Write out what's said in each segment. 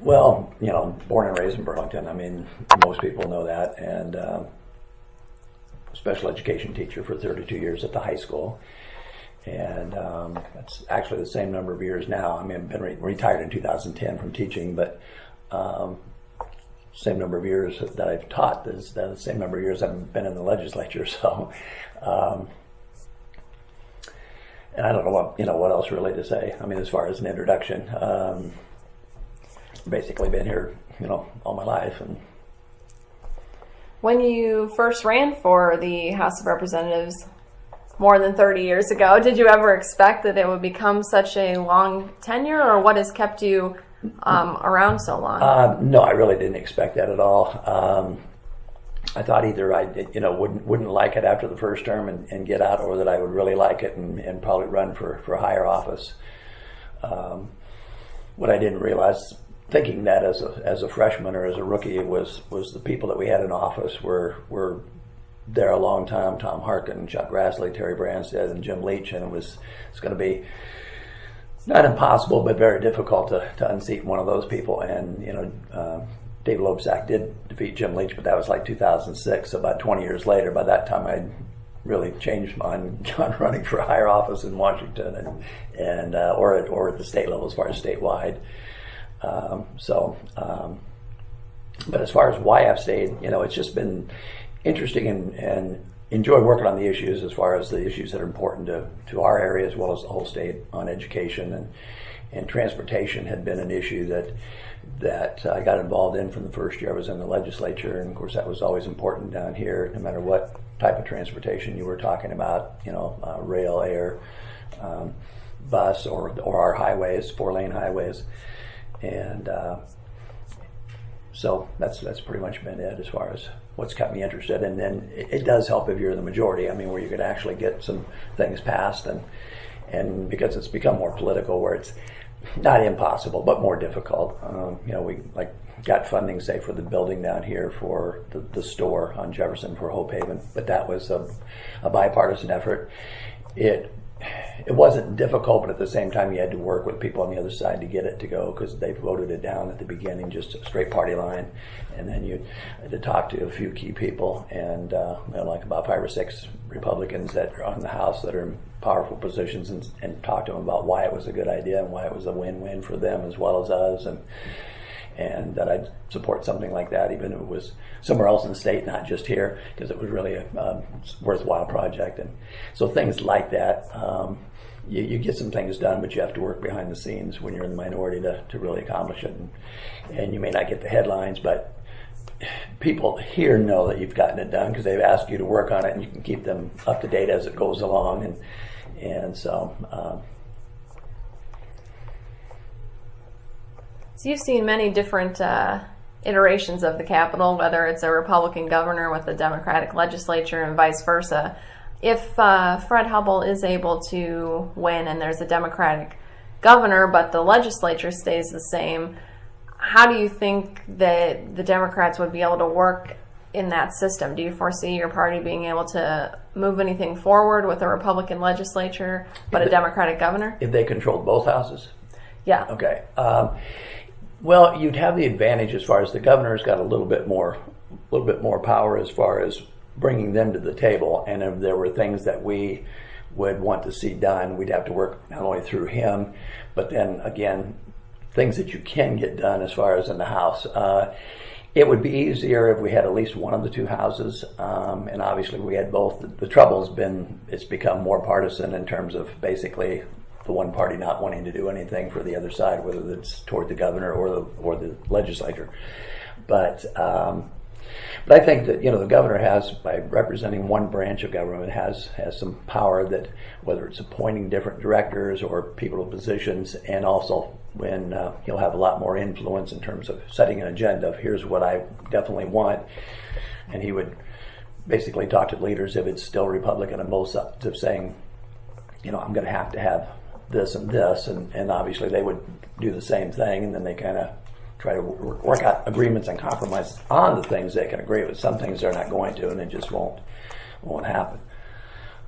Well, born and raised in Burlington. I mean, most people know that, and special education teacher for 32 years at the high school, and that's actually the same number of years now. I mean, I've been retired in 2010 from teaching, but same number of years that I've taught is the same number of years I've been in the legislature. So, and I don't know what else really to say. I mean, as far as an introduction, basically been here, all my life. And when you first ran for the House of Representatives more than 30 years ago, did you ever expect that it would become such a long tenure, or what has kept you around so long? No, I really didn't expect that at all. I thought either I wouldn't like it after the first term and get out, or that I would really like it and probably run for higher office. What I didn't realize, thinking that as a freshman or as a rookie, was the people that we had in office were there a long time. Tom Harkin, Chuck Grassley, Terry Branstad, and Jim Leach, and it's going to be not impossible, but very difficult to unseat one of those people. And Dave Loebsack did defeat Jim Leach, but that was like 2006. So about 20 years later, by that time I'd really changed on running for higher office in Washington and or at the state level as far as statewide. But as far as why I've stayed, it's just been interesting and enjoy working on the issues, as far as the issues that are important to our area as well as the whole state, on education and transportation had been an issue that I got involved in from the first year I was in the legislature. And of course that was always important down here, no matter what type of transportation you were talking about, rail, air, bus, or our highways, 4-lane highways. And so that's pretty much been it as far as what's kept me interested. And then it does help if you're the majority. I mean, where you could actually get some things passed, and because it's become more political, where it's not impossible but more difficult. We got funding, say, for the building down here for the store on Jefferson for Hope Haven, but that was a bipartisan effort. It wasn't difficult, but at the same time you had to work with people on the other side to get it to go, because they voted it down at the beginning, just a straight party line, and then you had to talk to a few key people, and like about 5 or 6 Republicans that are on the House that are in powerful positions, and talk to them about why it was a good idea and why it was a win-win for them as well as us, and that I'd support something like that even if it was somewhere else in the state, not just here, because it was really a worthwhile project. And so things like that, you get some things done, but you have to work behind the scenes when you're in the minority to really accomplish it. And you may not get the headlines, but people here know that you've gotten it done because they've asked you to work on it, and you can keep them up to date as it goes along. And so you've seen many different iterations of the Capitol, whether it's a Republican governor with a Democratic legislature and vice versa. If Fred Hubbell is able to win and there's a Democratic governor but the legislature stays the same, how do you think that the Democrats would be able to work in that system? Do you foresee your party being able to move anything forward with a Republican legislature but a Democratic governor? If they controlled both houses? Yeah. Okay. Well, you'd have the advantage as far as the governor's got a little bit more power as far as bringing them to the table. And if there were things that we would want to see done, we'd have to work not only through him, but then again, things that you can get done as far as in the House. It would be easier if we had at least one of the two houses, and obviously we had both. The trouble's been, it's become more partisan in terms of basically the one party not wanting to do anything for the other side, whether it's toward the governor or the legislature. But I think that the governor has, by representing one branch of government, has some power, that whether it's appointing different directors or people to positions, and also when he'll have a lot more influence in terms of setting an agenda of here's what I definitely want, and he would basically talk to leaders if it's still Republican on both sides of saying, I'm going to have this and this, and obviously they would do the same thing, and then they kind of try to work out agreements and compromise on the things they can agree with. Some things they're not going to, and it just won't happen.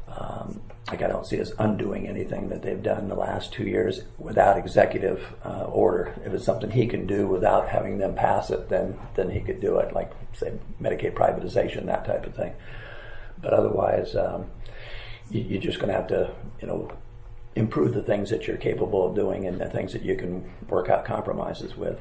like I don't see us undoing anything that they've done in the last 2 years without executive order. If it's something he can do without having them pass it, then he could do it, like say Medicaid privatization, that type of thing. But otherwise, you're just going to have to, improve the things that you're capable of doing and the things that you can work out compromises with.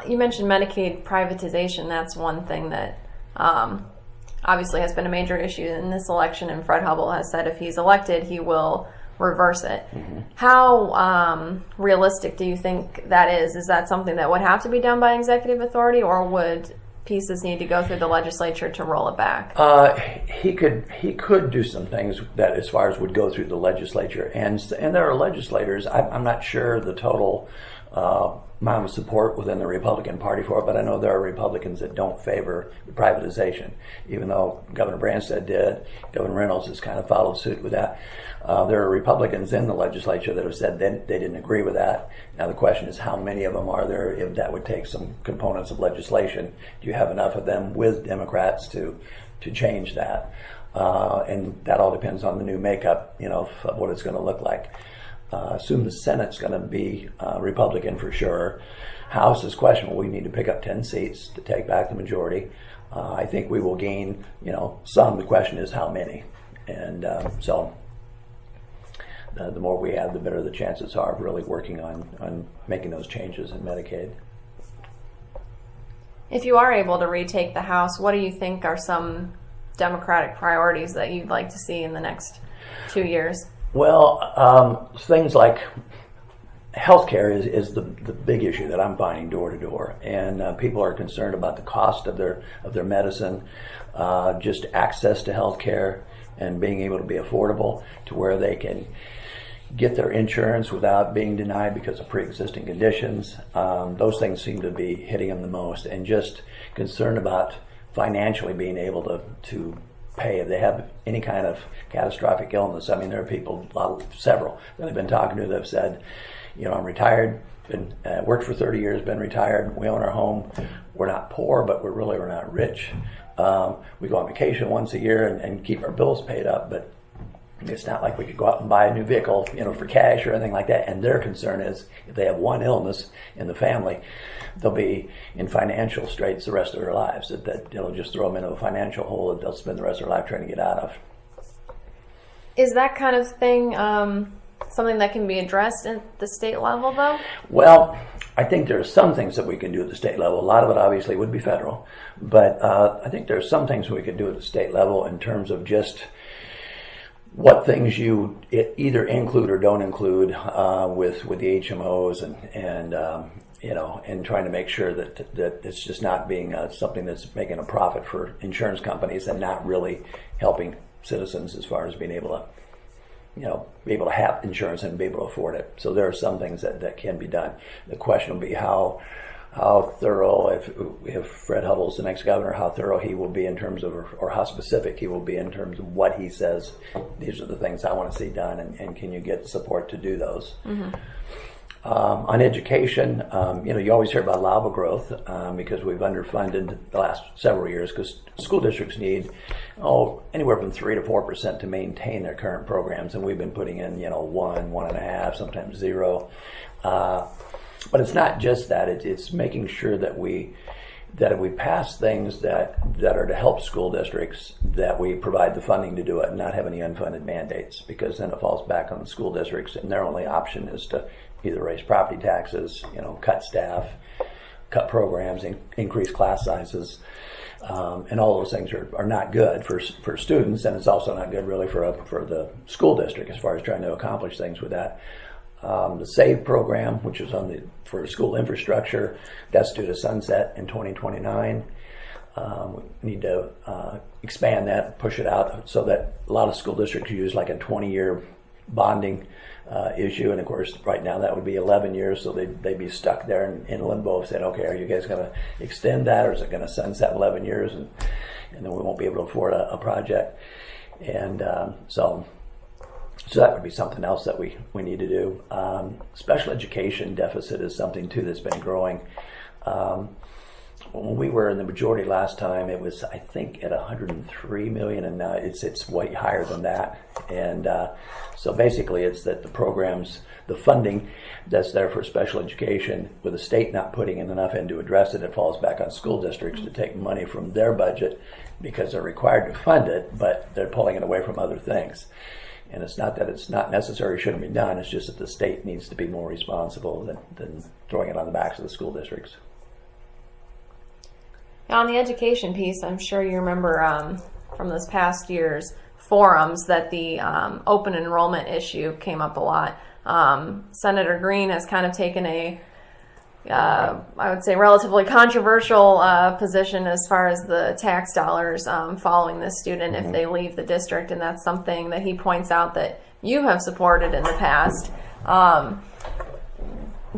You mentioned Medicaid privatization. That's one thing that obviously has been a major issue in this election, and Fred Hubbell has said if he's elected, he will reverse it. Mm-hmm. How realistic do you think that is? Is that something that would have to be done by executive authority, or would pieces need to go through the legislature to roll it back? He could do some things that, as far as would go through the legislature, and there are legislators. I'm not sure the total amount of support within the Republican Party for it, but I know there are Republicans that don't favor the privatization, even though Governor Branstad did. Governor Reynolds has kind of followed suit with that. There are Republicans in the legislature that have said they didn't agree with that. Now the question is, how many of them are there? If that would take some components of legislation, do you have enough of them with Democrats to change that? And that all depends on the new makeup, of what it's going to look like. Assume the Senate's going to be Republican for sure. House is questionable. We need to pick up 10 seats to take back the majority. I think we will gain, some. The question is how many. And so the more we have, the better the chances are of really working on making those changes in Medicaid. If you are able to retake the House, what do you think are some Democratic priorities that you'd like to see in the next 2 years? Well, things like healthcare is the big issue that I'm finding door to door, and people are concerned about the cost of their medicine, just access to healthcare, and being able to be affordable to where they can get their insurance without being denied because of pre-existing conditions. Those things seem to be hitting them the most, and just concerned about financially being able to pay if they have any kind of catastrophic illness. I mean, there are people, several that I've been talking to that have said, I'm retired, been worked for 30 years, been retired, we own our home, we're not poor, but we're not rich. We go on vacation once a year and keep our bills paid up, but it's not like we could go out and buy a new vehicle, for cash or anything like that. And their concern is if they have one illness in the family, they'll be in financial straits the rest of their lives. That it'll just throw them into a financial hole that they'll spend the rest of their life trying to get out of. Is that kind of thing something that can be addressed at the state level, though? Well, I think there are some things that we can do at the state level. A lot of it obviously would be federal, but I think there are some things we could do at the state level in terms of just what things you either include or don't include with the HMOs and trying to make sure that it's just not being something that's making a profit for insurance companies and not really helping citizens as far as being able to be able to have insurance and be able to afford it. So there are some things that can be done. The question will be how thorough, if Fred Hubbell's the next governor, how thorough he will be in terms of, or how specific he will be in terms of what he says, these are the things I want to see done, and can you get support to do those. Mm-hmm. On education, you always hear about allowable growth because we've underfunded the last several years because school districts need anywhere from 3 to 4% to maintain their current programs, and we've been putting in 1.5, sometimes 0. But it's not just that; it's making sure that if we pass things that are to help school districts, that we provide the funding to do it and not have any unfunded mandates, because then it falls back on the school districts, and their only option is to either raise property taxes, cut staff, cut programs, increase class sizes, and all those things are not good for students, and it's also not good really for the school district as far as trying to accomplish things with that. The SAVE program, which is for school infrastructure, that's due to sunset in 2029. We need to expand that, push it out, so that a lot of school districts use like a 20-year bonding issue, and of course right now that would be 11 years, so they'd be stuck there in limbo saying, okay, are you guys going to extend that, or is it going to sunset 11 years and then we won't be able to afford a project. And so that would be something else that we need to do. Special education deficit is something too that's been growing. when we were in the majority last time, it was, I think, at 103 million, and now it's way higher than that. And so basically, it's that the programs, the funding that's there for special education, with the state not putting in enough in to address it, it falls back on school districts to take money from their budget because they're required to fund it, but they're pulling it away from other things. And it's not that it's not necessary, shouldn't be done. It's just that the state needs to be more responsible than throwing it on the backs of the school districts. On the education piece, I'm sure you remember from this past year's forums that the open enrollment issue came up a lot. Senator Green has kind of taken a, I would say, relatively controversial position as far as the tax dollars following this student if they leave the district, and that's something that he points out that you have supported in the past.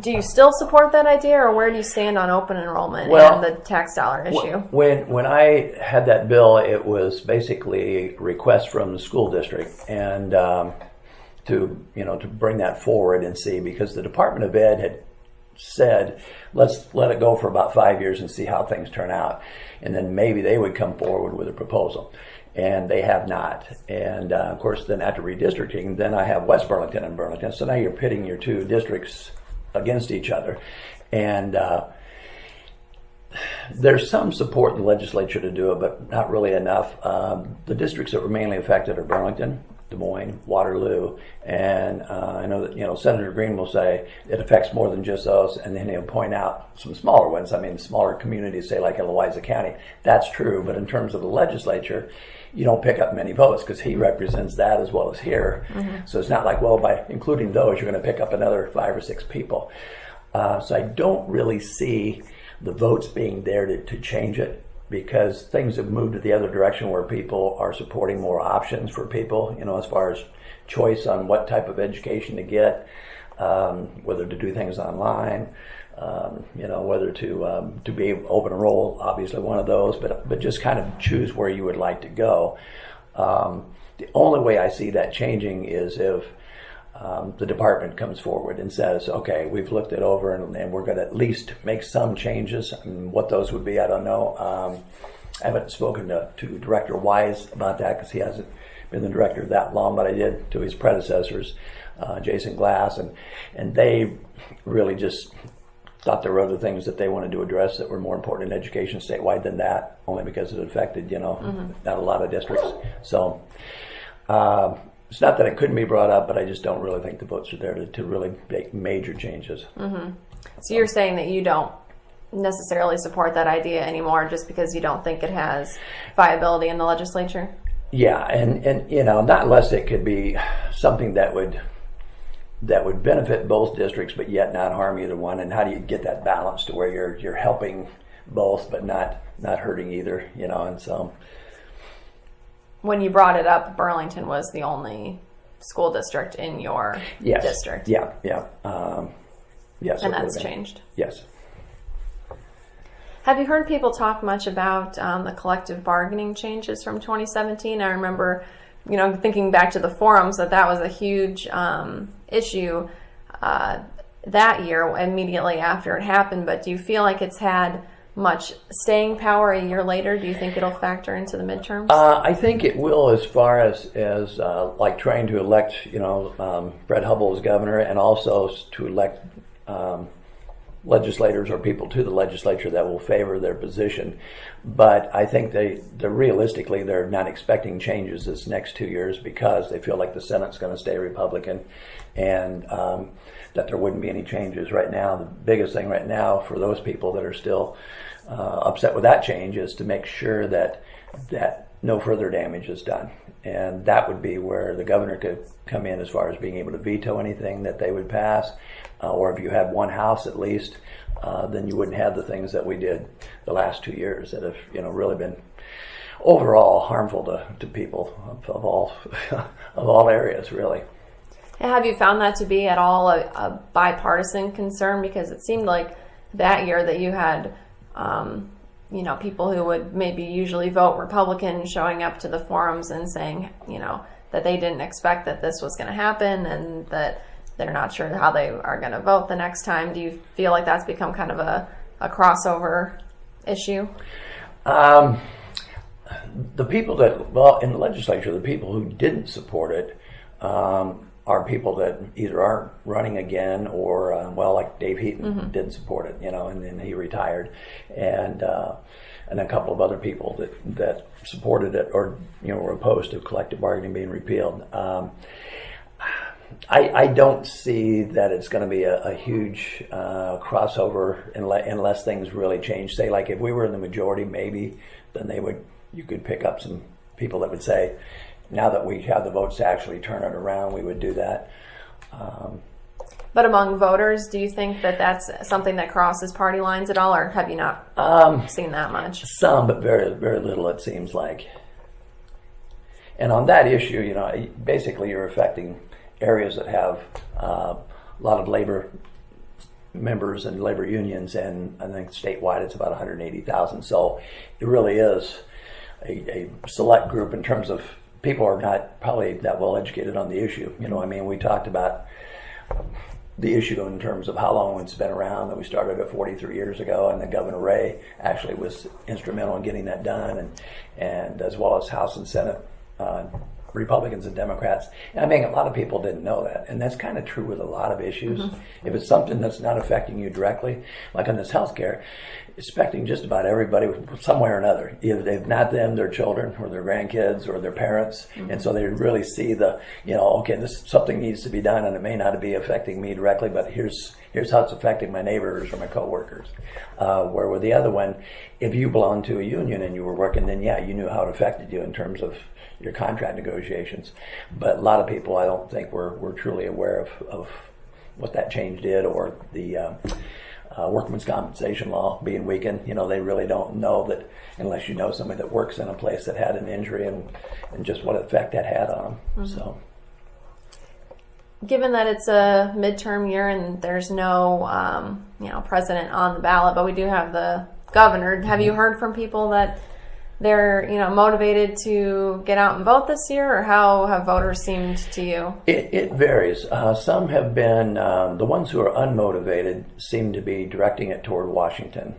Do you still support that idea, or where do you stand on open enrollment and the tax dollar issue? When I had that bill, it was basically a request from the school district and to bring that forward and see, because the Department of Ed had said, let's let it go for about 5 years and see how things turn out, and then maybe they would come forward with a proposal. And they have not. And of course, then after redistricting, then I have West Burlington and Burlington. So now you're pitting your two districts against each other. And there's some support in the legislature to do it, but not really enough. The districts that were mainly affected are Burlington, Des Moines, Waterloo, and I know that Senator Green will say it affects more than just those, and then he'll point out some smaller ones. I mean, smaller communities, say like in Louisa County, that's true. But in terms of the legislature, you don't pick up many votes because he represents that as well as here. So it's not like, well, by including those, you're going to pick up another 5 or 6 people. So I don't really see the votes being there to change it, because things have moved to the other direction where people are supporting more options for people, as far as choice on what type of education to get, whether to do things online, whether to be open enroll, obviously one of those, but just kind of choose where you would like to go. The only way I see that changing is if the department comes forward and says, okay, we've looked it over and we're going to at least make some changes. And what those would be, I don't know. I haven't spoken to Director Wise about that because he hasn't been the director that long, but I did to his predecessors, Jason Glass, and they really just thought there were other things that they wanted to address that were more important in education statewide than that, only because it affected, not a lot of districts. So it's not that it couldn't be brought up, but I just don't really think the votes are there to really make major changes. So you're saying that you don't necessarily support that idea anymore just because you don't think it has viability in the legislature? Yeah, and not unless it could be something that would benefit both districts, but yet not harm either one. And how do you get that balance to where you're helping both, but not hurting either? And so. When you brought it up, Burlington was the only school district in your district. Yeah. Yes, and that's changed. Yes. Have you heard people talk much about the collective bargaining changes from 2017? I remember, thinking back to the forums, that was a huge issue that year, immediately after it happened. But do you feel like it's had much staying power a year later? Do you think it'll factor into the midterms? I think it will, as far as like trying to elect, Fred Hubbell as governor, and also to elect legislators or people to the legislature that will favor their position. But I think they're realistically, they're not expecting changes this next 2 years because they feel like the Senate's going to stay Republican, and that there wouldn't be any changes right now. The biggest thing right now for those people that are still upset with that change is to make sure that no further damage is done. And that would be where the governor could come in as far as being able to veto anything that they would pass. Or if you had one house at least, then you wouldn't have the things that we did the last 2 years that have really been overall harmful to people of all areas, really. Have you found that to be at all a bipartisan concern? Because it seemed like that year that you had people who would maybe usually vote Republican showing up to the forums and saying, that they didn't expect that this was going to happen and that they're not sure how they are going to vote the next time. Do you feel like that's become kind of a crossover issue? The people that, well, in the legislature, the people who didn't support it are people that either aren't running again or, well, like Dave Heaton didn't support it, and then he retired. And a couple of other people that supported it or, were opposed to collective bargaining being repealed. I don't see that it's going to be a huge crossover unless things really change. Say, like if we were in the majority, maybe then you could pick up some people that would say, now that we have the votes to actually turn it around, we would do that. But among voters, do you think that that's something that crosses party lines at all, or have you not seen that much? Some, but very, very little, it seems like. And on that issue, basically you're affecting areas that have a lot of labor members and labor unions, and I think statewide it's about 180,000. So it really is a select group in terms of people are not probably that well educated on the issue. We talked about the issue in terms of how long it's been around, that we started it 43 years ago, and that Governor Ray actually was instrumental in getting that done, and as well as House and Senate Republicans and Democrats. And a lot of people didn't know that, and that's kind of true with a lot of issues. If it's something that's not affecting you directly, like on this healthcare, it's affecting just about everybody some way or another. If not them, their children or their grandkids or their parents. And so they really see okay, something needs to be done, and it may not be affecting me directly, but here's how it's affecting my neighbors or my coworkers. Where with the other one, if you belong to a union and you were working, then yeah, you knew how it affected you in terms of your contract negotiations. But a lot of people, I don't think were truly aware of what that change did, or the workman's compensation law being weakened. They really don't know that unless you know somebody that works in a place that had an injury and just what effect that had on them. So, given that it's a midterm year and there's no president on the ballot, but we do have the governor, have you heard from people that they're motivated to get out and vote this year, or how have voters seemed to you? It varies. Some have been, the ones who are unmotivated seem to be directing it toward Washington.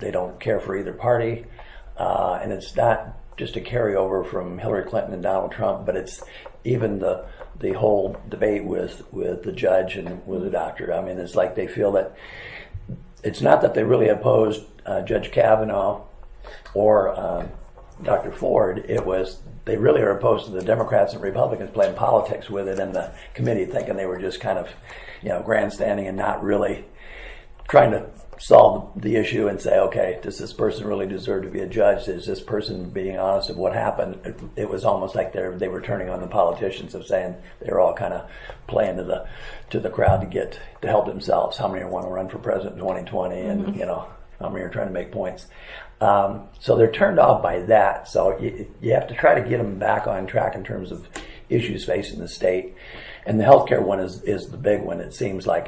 They don't care for either party, and it's not just a carryover from Hillary Clinton and Donald Trump, but it's even the whole debate with the judge and with the doctor. It's like they feel that it's not that they really opposed Judge Kavanaugh or Dr. Ford. It was they really are opposed to the Democrats and Republicans playing politics with it in the committee, thinking they were just kind of grandstanding and not really trying to solve the issue and say, okay, does this person really deserve to be a judge? Is this person being honest of what happened? It was almost like they were turning on the politicians, of saying they were all kind of playing to the crowd to help themselves. How many want to run for president in 2020, and how many are trying to make points? So they're turned off by that. So you have to try to get them back on track in terms of issues facing the state. And the healthcare one is the big one. It seems like,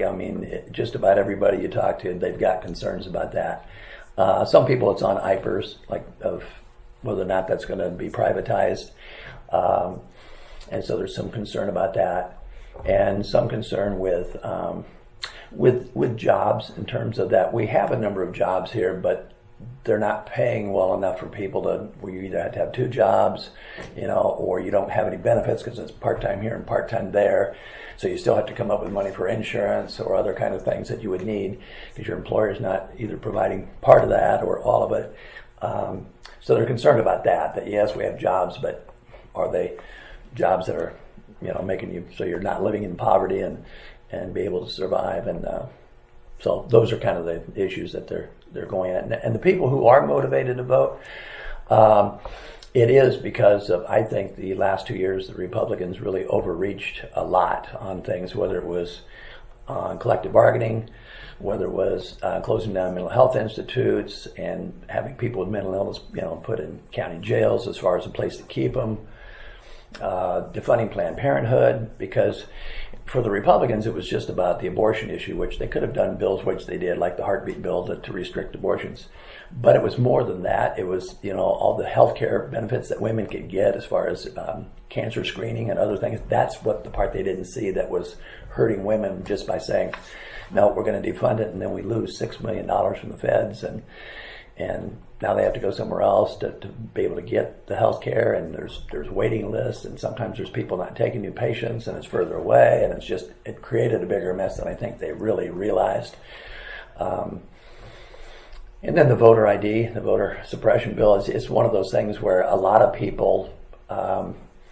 just about everybody you talk to, they've got concerns about that. Some people, it's on IPERS, like of whether or not that's going to be privatized. And so there's some concern about that. And some concern with jobs, in terms of that. We have a number of jobs here, but they're not paying well enough for people where you either have to have two jobs, or you don't have any benefits because it's part-time here and part-time there. So you still have to come up with money for insurance or other kind of things that you would need because your employer is not either providing part of that or all of it. So they're concerned about that yes, we have jobs, but are they jobs that are, making you so you're not living in poverty and be able to survive? And so those are kind of the issues that they're going at. And the people who are motivated to vote, it is because of, I think, the last 2 years the Republicans really overreached a lot on things, whether it was on collective bargaining, whether it was closing down mental health institutes and having people with mental illness, put in county jails as far as a place to keep them, defunding Planned Parenthood, because for the Republicans, it was just about the abortion issue, which they could have done bills, which they did, like the heartbeat bill to restrict abortions. But it was more than that. It was, all the health care benefits that women could get as far as cancer screening and other things. That's what the part they didn't see that was hurting women, just by saying, no, we're going to defund it, and then we lose $6 million from the feds. and now they have to go somewhere else to be able to get the health care, and there's waiting lists, and sometimes there's people not taking new patients, and it's further away, and it created a bigger mess than I think they really realized. And then the voter ID, the voter suppression bill, is one of those things where a lot of people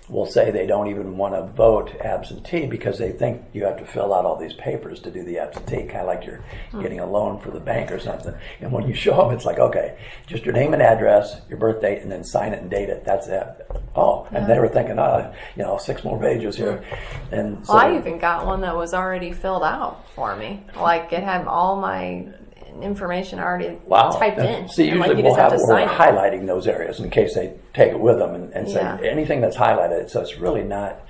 will say they don't even want to vote absentee because they think you have to fill out all these papers to do the absentee, kind of like you're getting a loan for the bank or something. And when you show them, it's like, okay, just your name and address, your birth date, and then sign it and date it. That's it. Oh, and they were thinking, 6 more pages here. And so, I even got one that was already filled out for me. Like, it had all my information already typed in. See, usually we're highlighting those areas in case they take it with them and say anything that's highlighted, so it's really not,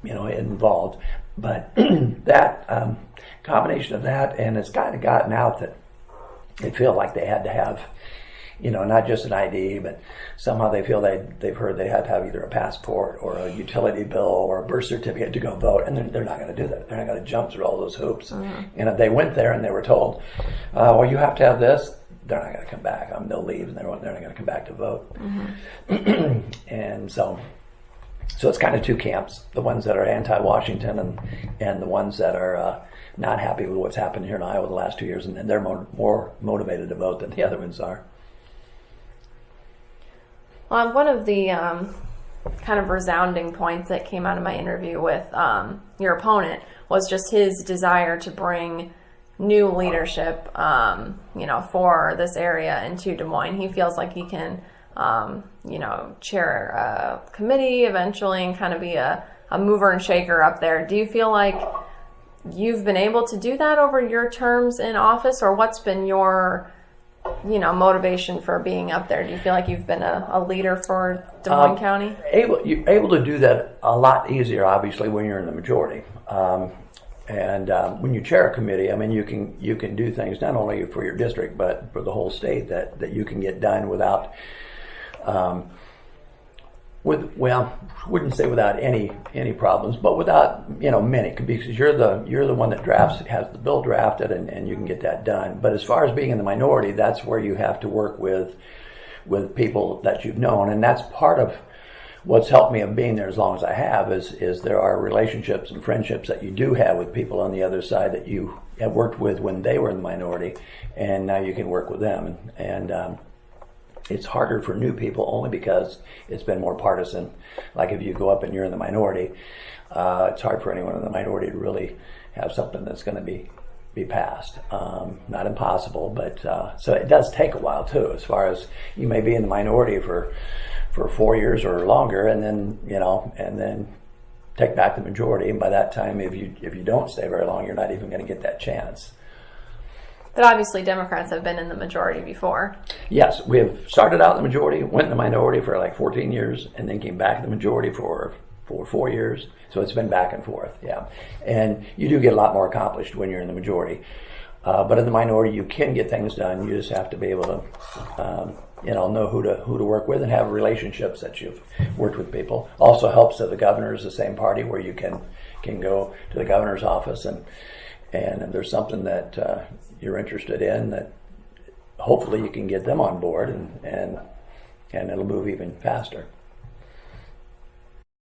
involved. But that combination of that, and it's kind of gotten out that they feel like they had to have, not just an ID, but somehow they feel they've heard they had to have either a passport or a utility bill or a birth certificate to go vote, and they're not going to do that. They're not going to jump through all those hoops. And if they went there and they were told, well, you have to have this, they're not going to come back. They'll leave, and they're not going to come back to vote. And so it's kind of two camps: the ones that are anti-Washington and the ones that are not happy with what's happened here in Iowa the last 2 years, and they're more motivated to vote than the other ones are. Well, one of the kind of resounding points that came out of my interview with your opponent was just his desire to bring new leadership, for this area into Des Moines. He feels like he can, chair a committee eventually and kind of be a mover and shaker up there. Do you feel like you've been able to do that over your terms in office, or what's been your motivation for being up there? Do you feel like you've been a leader for Des Moines County? You're able to do that a lot easier, obviously, when you're in the majority. And when you chair a committee, you can do things not only for your district but for the whole state that you can get done without, wouldn't say without any problems, but without many, because you're the one that has the bill drafted, and you can get that done. But as far as being in the minority, that's where you have to work with people that you've known, and that's part of what's helped me of being there as long as I have is there are relationships and friendships that you do have with people on the other side that you have worked with when they were in the minority, and now you can work with them. And it's harder for new people only because it's been more partisan. Like if you go up and you're in the minority, it's hard for anyone in the minority to really have something that's going to be passed. Not impossible, but so it does take a while too. As far as you may be in the minority for 4 years or longer, and then take back the majority. And by that time, if you don't stay very long, you're not even going to get that chance. But obviously, Democrats have been in the majority before. Yes, we have started out in the majority, went in the minority for like 14 years, and then came back in the majority for 4 years. So it's been back and forth, yeah. And you do get a lot more accomplished when you're in the majority. But in the minority, you can get things done. You just have to be able to, know who to work with and have relationships that you've worked with people. Also helps that the governor is the same party, where you can go to the governor's office and if there's something that you're interested in, that hopefully you can get them on board, and it'll move even faster.